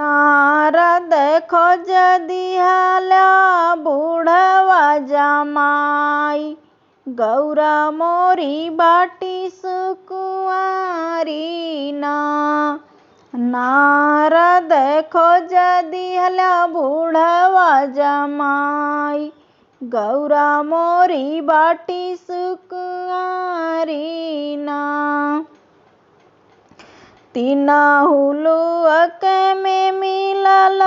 नारद खोज दिहला बूढ़वा जमाई, गौरा मोरी बाटी सुकुआरी ना। नारद खोज दिहला बूढ़वा जमाई, गौरा मोरी बाटी सुकुआरी ना। तीनहु लोक में मिलल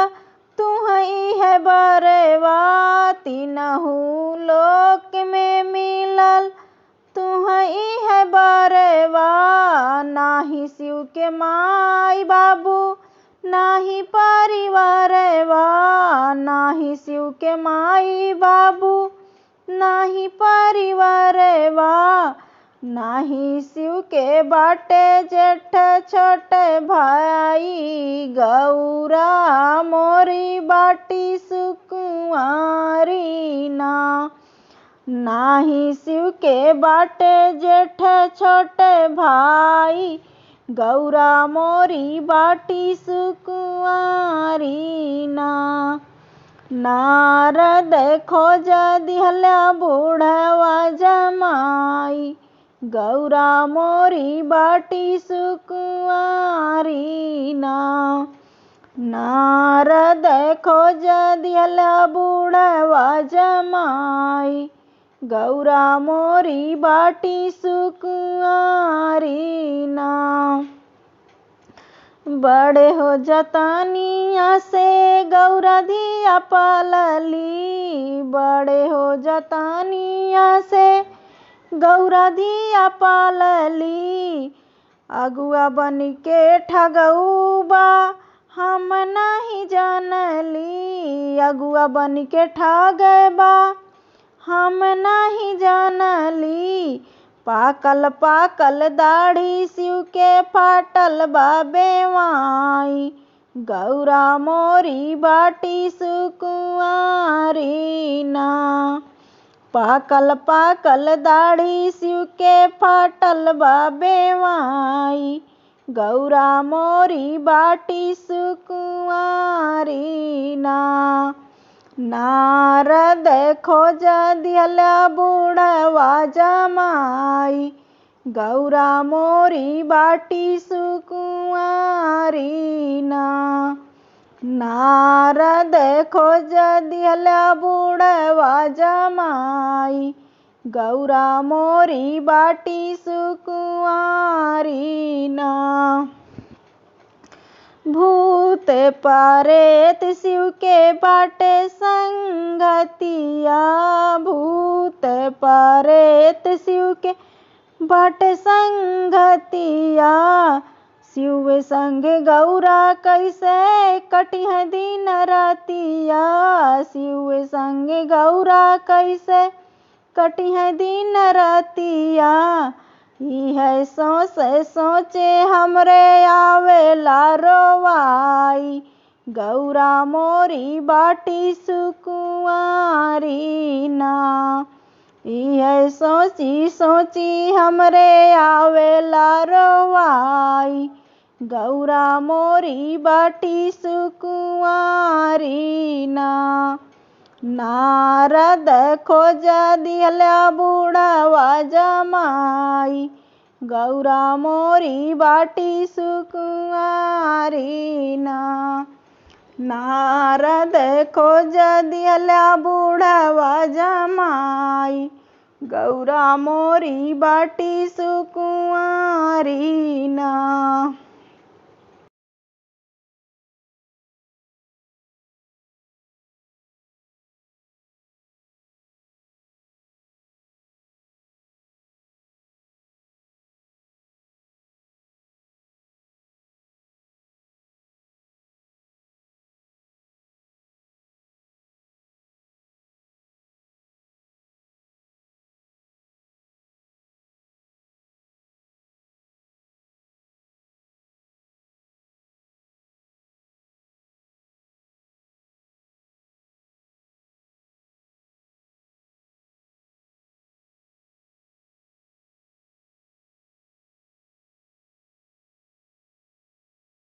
तुहई है बरवा, तीनहु लोक में मिलल तुहई है बरवा। नाही शिव के माई बाबू नाही परिवारवा, नाही शिव के माई बाबू नाही परिवारवा। नाही शिव के बाटे जेठ छोटे भाई, गौरा मोरी बाटी सुकुआरी ना। नाही शिव के बाटे जेठ छोटे भाई, गौरा मोरी बाटी सुकुआरी ना। नारद खोज दिहला बूढ़वा जमाई, गौरा मोरी बाटी सुकुआरी ना। नारद खोज दिहला बूढ़वा जमाई, गौरा मोरी बाटी सुकुआरी ना। बड़े हो जतनिया से गौरा धिया पालली, बड़े हो जतनिया से गौरा धिया पालली। अगुआ बन के ठगउबा हम नहीं जानली, अगुआ बन के ठगबा हम नहीं जानली। पाकल पाकल दाढ़ी शिव के फाटल बाबेवाई, गौरा मोरी बाटी सुकुआरी ना। पाकल पाकल दाढ़ी शिव के फाटल बाबेवाई, गौरा मोरी बाटी सुकुआरी ना। नारद खोज दिहला बूढ़वा जमाई, गौरा मोरी बाटी सुकुआरी ना। नारद खोज दिहला बूढ़वा जमाई, गौरा मोरी बाटी सुकुआरी ना। भूत प्रेत शिव के बाटे संगतिया, भूत प्रेत शिव के बाटे संगतिया। शिव संग गौरा कैसे कटी है दिन रातिया, शिव संग गौरा कैसे कटी है दिन रातिया। है सोचे सोचे हमरे आवेला रोवाई, गौरा मोरी बाटी सुकुआरी ना। है सोची सोची हमरे आवेला रोवाई, गौरा मोरी बाटी सुकुआरी ना। नारद खोज दिहला बूढ़वा जमाई, गौरा मोरी बाटी सुकुआरी ना। नारद खोज दिहला बूढ़वा जमाई, गौरा मोरी बाटी सुकुआरी ना।